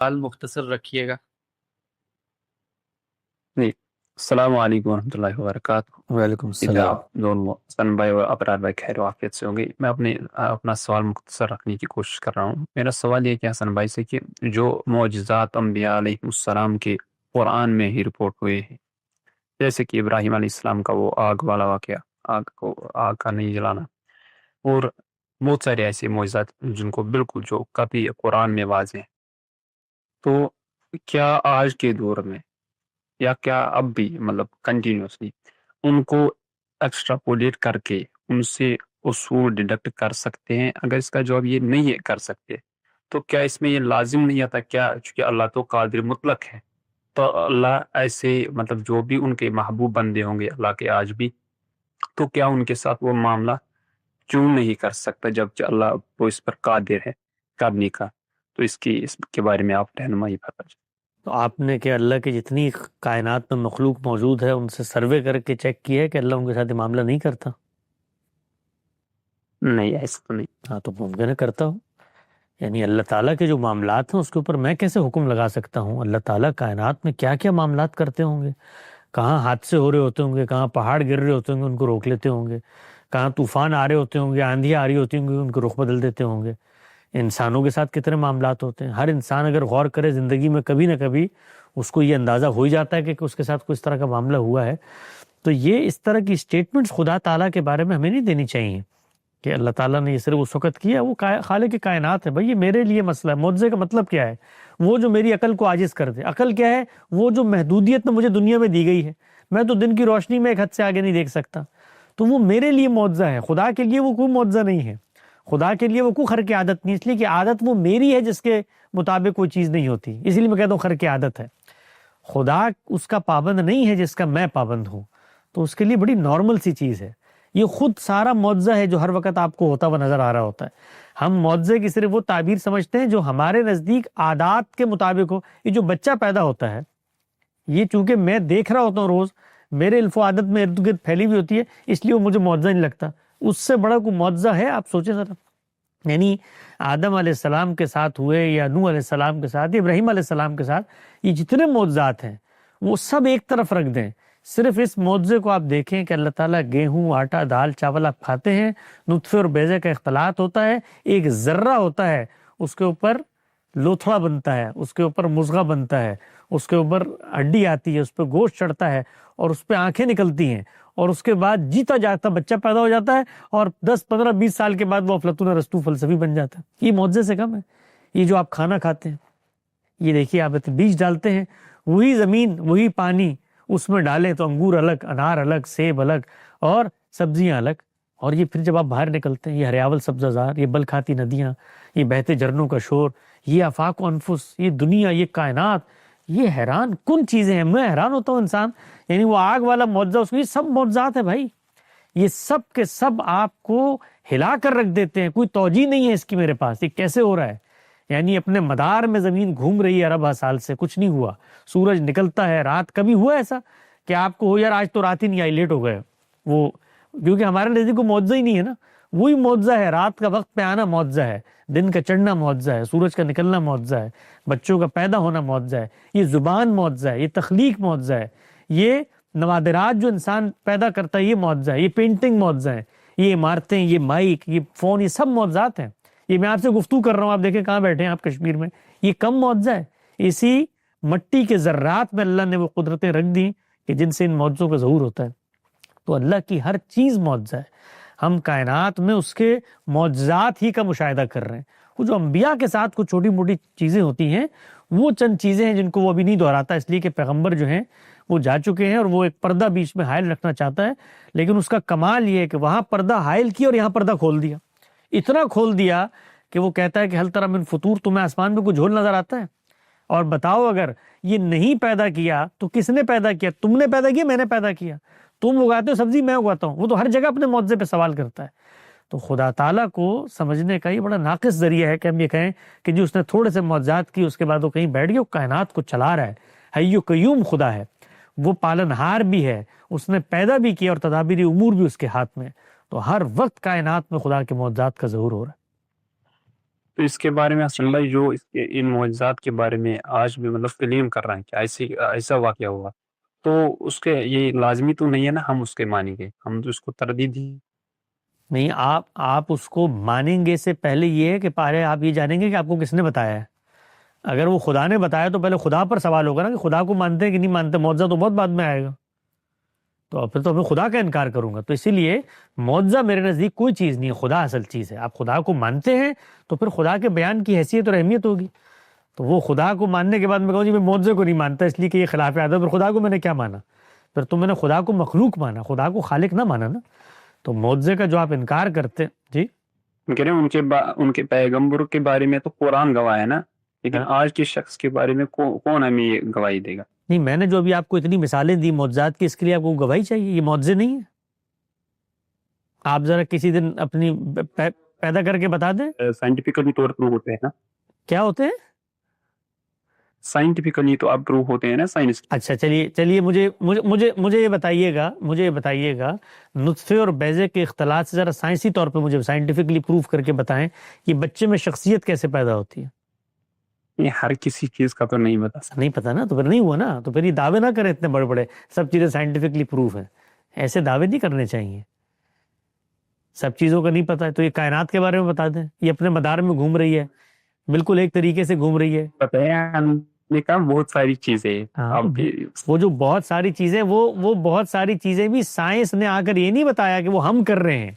سوال مختصر رکھیے گا۔ جی السلام علیکم ورحمۃ اللہ وبرکاتہ۔ وعلیکم امید ہے السلام۔ آپ دونوں حسن بھائی اور ابرار بھائی خیر و عافیت سے ہوں گے۔ میں اپنا سوال مختصر رکھنے کی کوشش کر رہا ہوں۔ میرا سوال یہ کہ حسن بھائی سے کہ جو معجزات انبیاء علیہ السلام کے قرآن میں ہی رپورٹ ہوئے ہیں، جیسے کہ ابراہیم علیہ السلام کا وہ آگ والا واقعہ، آگ کا نہیں جلانا، اور بہت سارے ایسے معجزات جن کو بالکل جو کبھی قرآن میں واضح ہیں، تو کیا آج کے دور میں یا کیا اب بھی مطلب کنٹینیوسلی ان کو ایکسٹراپولیٹ کر کے ان سے اصول ڈیڈکٹ کر سکتے ہیں؟ اگر اس کا جواب یہ نہیں ہے کر سکتے، تو کیا اس میں یہ لازم نہیں آتا کیا چونکہ اللہ تو قادر مطلق ہے، تو اللہ ایسے مطلب جو بھی ان کے محبوب بندے ہوں گے اللہ کے آج بھی، تو کیا ان کے ساتھ وہ معاملہ کیوں نہیں کر سکتا جب اللہ وہ اس پر قادر ہے کرنے کا؟ تو اس کے بارے میں آپ رہنمائی فرمائیں۔ تو آپ نے کہ اللہ کی جتنی کائنات میں مخلوق موجود ہے ان سے سروے کر کے چیک کیا ہے کہ اللہ ان کے ساتھ یہ معاملہ نہیں کرتا؟ نہیں، ایسا تو نہیں۔ ہاں تو ممکن ہے کرتا ہوں۔ یعنی اللہ تعالیٰ کے جو معاملات ہیں اس کے اوپر میں کیسے حکم لگا سکتا ہوں؟ اللہ تعالیٰ کائنات میں کیا کیا معاملات کرتے ہوں گے، کہاں حادثے ہو رہے ہوتے ہوں گے، کہاں پہاڑ گر رہے ہوتے ہوں گے ان کو روک لیتے ہوں گے، کہاں طوفان آ رہے ہوتے ہوں گے، آندھی آ رہی ہوتی ہوں گے ان کو رخ بدل دیتے ہوں گے۔ انسانوں کے ساتھ کتنے معاملات ہوتے ہیں، ہر انسان اگر غور کرے زندگی میں کبھی نہ کبھی اس کو یہ اندازہ ہو ہی جاتا ہے کہ اس کے ساتھ کوئی اس طرح کا معاملہ ہوا ہے۔ تو یہ اس طرح کی اسٹیٹمنٹس خدا تعالیٰ کے بارے میں ہمیں نہیں دینی چاہیے کہ اللہ تعالیٰ نے یہ صرف اس وقت کیا، وہ خالق کائنات ہے۔ بھائی یہ میرے لیے مسئلہ ہے۔ معجزے کا مطلب کیا ہے؟ وہ جو میری عقل کو عاجز کر دے۔ عقل کیا ہے؟ وہ جو محدودیت میں مجھے دنیا میں دی گئی ہے، میں تو دن کی روشنی میں ایک حد سے آگے نہیں دیکھ سکتا، تو وہ میرے لیے معجزہ ہے۔ خدا کے لیے وہ کوئی معجزہ نہیں ہے، خدا کے لیے وہ کوئی خرق عادت نہیں، اس لیے کہ عادت وہ میری ہے جس کے مطابق کوئی چیز نہیں ہوتی، اس لیے میں کہتا ہوں خرق عادت ہے۔ خدا اس کا پابند نہیں ہے جس کا میں پابند ہوں، تو اس کے لیے بڑی نارمل سی چیز ہے۔ یہ خود سارا معجزہ ہے جو ہر وقت آپ کو ہوتا ہوا نظر آ رہا ہوتا ہے۔ ہم معجزے کی صرف وہ تعبیر سمجھتے ہیں جو ہمارے نزدیک عادات کے مطابق ہو۔ یہ جو بچہ پیدا ہوتا ہے، یہ چونکہ میں دیکھ رہا ہوتا ہوں روز، میرے الف و عادت میں ارد گرد پھیلی ہوئی ہوتی ہے، اس لیے وہ مجھے معجزہ نہیں لگتا۔ اس سے بڑا کوئی معجزہ ہے؟ آپ سوچیں ذرا۔ یعنی آدم علیہ السلام کے ساتھ ہوئے، یا نوح علیہ السلام کے ساتھ، یا ابراہیم علیہ السلام کے ساتھ، یہ جتنے معجزات ہیں وہ سب ایک طرف رکھ دیں، صرف اس معجزے کو آپ دیکھیں کہ اللہ تعالیٰ گیہوں، آٹا، دال، چاول آپ کھاتے ہیں، نطفے اور بیضے کا اختلاط ہوتا ہے، ایک ذرہ ہوتا ہے، اس کے اوپر لوتھڑا بنتا ہے، اس کے اوپر مضغہ بنتا ہے، اس کے اوپر ہڈی آتی ہے، اس پہ گوشت چڑھتا ہے، اور اس پہ آنکھیں نکلتی ہیں، اور اس کے بعد جیتا جاگتا بچہ پیدا ہو جاتا ہے، اور 10 15 20 سال کے بعد وہ افلاطون ارسطو فلسفی بن جاتا ہے۔ یہ معجزے سے کم ہے؟ یہ جو آپ کھانا کھاتے ہیں، یہ دیکھیے آپ بیج ڈالتے ہیں، وہی زمین، وہی پانی، اس میں ڈالیں تو انگور الگ، انار الگ، سیب الگ، اور سبزیاں الگ، اور یہ پھر جب آپ باہر نکلتے ہیں، یہ ہریاول سبزہ زار، یہ بل کھاتی ندیاں، یہ بہتے جھرنوں کا شور، یہ آفاق و انفس، یہ دنیا، یہ کائنات، یہ حیران کن چیزیں ہیں۔ میں حیران ہوتا ہوں انسان، یعنی وہ آگ والا معجزہ، اس میں یہ سب معجزات ہیں بھائی، یہ سب کے سب آپ کو ہلا کر رکھ دیتے ہیں، کوئی توجیہ نہیں ہے اس کی میرے پاس، یہ کیسے ہو رہا ہے؟ یعنی اپنے مدار میں زمین گھوم رہی ہے ارب سال سے، کچھ نہیں ہوا، سورج نکلتا ہے، رات کبھی ہوا ایسا کہ آپ کو ہو یار آج تو رات ہی نہیں آئی، لیٹ ہو گئے؟ وہ کیونکہ ہمارے نزدیک کو معجزہ ہی نہیں ہے نا، وہی معجزہ ہے، رات کا وقت پہ آنا معجزہ ہے، دن کا چڑھنا معجزہ ہے، سورج کا نکلنا معجزہ ہے، بچوں کا پیدا ہونا معجزہ ہے، یہ زبان معجزہ ہے، یہ تخلیق معجزہ ہے، یہ نوادرات جو انسان پیدا کرتا ہے یہ معجزہ ہے، یہ پینٹنگ معجزہ ہے، یہ عمارتیں، یہ مائک، یہ فون، یہ سب معجزات ہیں۔ یہ میں آپ سے گفتگو کر رہا ہوں، آپ دیکھیں کہاں بیٹھے ہیں آپ کشمیر میں، یہ کم معجزہ ہے؟ اسی مٹی کے ذرات میں اللہ نے وہ قدرتیں رکھ دی کہ جن سے ان معجزوں کا ظہور ہوتا ہے۔ تو اللہ کی ہر چیز معجزہ ہے، ہم کائنات میں اس کے معجزات ہی کا مشاہدہ کر رہے ہیں۔ وہ جو انبیاء کے ساتھ کچھ چھوٹی موٹی چیزیں ہوتی ہیں، وہ چند چیزیں ہیں جن کو وہ ابھی نہیں دہراتا، اس لیے کہ پیغمبر جو ہیں وہ جا چکے ہیں، اور وہ ایک پردہ بیچ میں حائل رکھنا چاہتا ہے، لیکن اس کا کمال یہ ہے کہ وہاں پردہ حائل کیا اور یہاں پردہ کھول دیا، اتنا کھول دیا کہ وہ کہتا ہے کہ حل تری من فطور، تمہیں آسمان میں کوئی جھول نظر آتا ہے؟ اور بتاؤ اگر یہ نہیں پیدا کیا تو کس نے پیدا کیا؟ تم نے پیدا کیا، میں نے پیدا کیا؟ تم اگاتے ہو سبزی، میں اگاتا ہوں۔ وہ تو ہر جگہ اپنے معجزے پہ سوال کرتا ہے۔ تو خدا تعالیٰ کو سمجھنے کا یہ بڑا ناقص ذریعہ ہے کہ ہم یہ کہیں کہ جو اس نے تھوڑے سے معجزات کی، اس کے بعد وہ کہیں بیٹھ گیا، وہ کائنات کو چلا رہا ہے، حی و قیوم خدا ہے، وہ پالنہار بھی ہے، اس نے پیدا بھی کیا، اور تدابیر امور بھی اس کے ہاتھ میں، تو ہر وقت کائنات میں خدا کے معجزات کا ظہور ہو رہا ہے۔ تو اس کے بارے میں حسن بھائی جو ان معجزات کے بارے میں آج بھی مطلب کلیم کر رہے ہیں کہ ایسا واقعہ ہوا، تو اس کے یہ لازمی تو نہیں ہے نا ہم اس کے مانیں گے، ہم تو اس کو تردید ہی نہیں، آپ اس کو مانیں گے سے پہلے یہ ہے کہ پہلے آپ یہ جانیں گے کہ آپ کو کس نے بتایا ہے۔ اگر وہ خدا نے بتایا تو پہلے خدا پر سوال ہوگا نا کہ خدا کو مانتے ہیں کہ نہیں مانتے، معجزہ تو بہت بعد میں آئے گا، تو پھر تو میں خدا کا انکار کروں گا۔ تو اسی لیے معجزہ میرے نزدیک کوئی چیز نہیں ہے، خدا اصل چیز ہے۔ آپ خدا کو مانتے ہیں تو پھر خدا کے بیان کی حیثیت اور اہمیت ہوگی۔ تو وہ خدا کو ماننے کے بعد میں کہوں جی میں معجزے کو نہیں مانتا اس لیے کہ یہ خلاف عادت، پھر خدا کو میں نے کیا مانا؟ پھر تو میں نے خدا کو مخلوق مانا، خدا کو خالق نہ مانا نا۔ تو معجزے کا جو آپ انکار کرتے جی کہہ رہے ہیں ان کے پیغمبروں کے بارے میں تو قرآن گواہ ہے نا، لیکن آج کے شخص کے بارے میں کون ہمیں یہ گواہی دے گا؟ نہیں، میں نے جو ابھی آپ کو اتنی مثالیں دی معجزات کی، اس کے لیے آپ کو گواہی چاہیے؟ یہ معجزے نہیں ہیں؟ آپ ذرا کسی دن اپنی پیدا کر کے بتا دیں سائنٹیفکلی طور پر ہوتے ہیں نا، کیا ہوتے ہیں؟ سائنٹیفکلی تو اپروو ہوتے ہیں نا سائنس۔ اچھا چلیے مجھے یہ بتائیے گا نطفے اور بیضے کے اختلاط سے ذرا سائنسی طور پہ مجھے سائنٹیفکلی پروف کر کے بتائیں کہ بچے میں شخصیت کیسے پیدا ہوتی ہے؟ یہ ہر کسی چیز کا تو نہیں بتا سکتا۔ نہیں پتا نا، تو پھر نہیں ہوا نا، تو پھر یہ دعوے نہ کریں اتنے بڑے بڑے سب چیزیں سائنٹیفکلی پروف ہیں، ایسے دعوے نہیں کرنے چاہیے۔ سب چیزوں کا نہیں پتا ہے تو یہ کائنات کے بارے میں بتا دیں، یہ اپنے مدار میں گھوم رہی ہے، بالکل ایک طریقے سے گھوم رہی ہے۔ پتہ ہے ہم نے کہا بہت ساری چیزیں وہ جو بہت ساری چیزیں وہ بہت ساری چیزیں بھی سائنس نے آ کر یہ نہیں بتایا کہ وہ ہم کر رہے ہیں،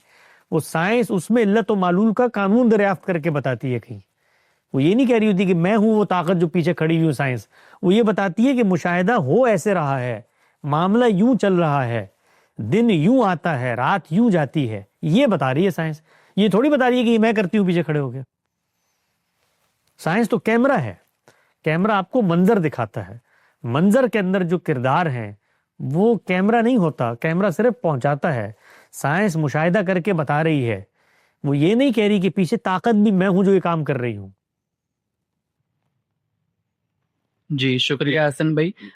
وہ سائنس اس میں علت و معلول کا قانون دریافت کر کے بتاتی ہے۔ کہیں وہ یہ نہیں کہہ رہی ہوتی کہ میں ہوں وہ طاقت جو پیچھے کھڑی ہوئی ہوں سائنس، وہ یہ بتاتی ہے کہ مشاہدہ ہو ایسے رہا ہے، معاملہ یوں چل رہا ہے، دن یوں آتا ہے، رات یوں جاتی ہے، یہ بتا رہی ہے سائنس۔ یہ تھوڑی بتا رہی ہے کہ یہ میں کرتی ہوں پیچھے کھڑے ہو گیا۔ سائنس تو کیمرہ ہے، کیمرہ آپ کو منظر دکھاتا ہے، منظر کے اندر جو کردار ہیں وہ کیمرہ نہیں ہوتا، کیمرہ صرف پہنچاتا ہے۔ سائنس مشاہدہ کر کے بتا رہی ہے، وہ یہ نہیں کہہ رہی کہ پیچھے طاقت بھی میں ہوں جو یہ کام کر رہی ہوں۔ جی شکریہ حسن بھائی۔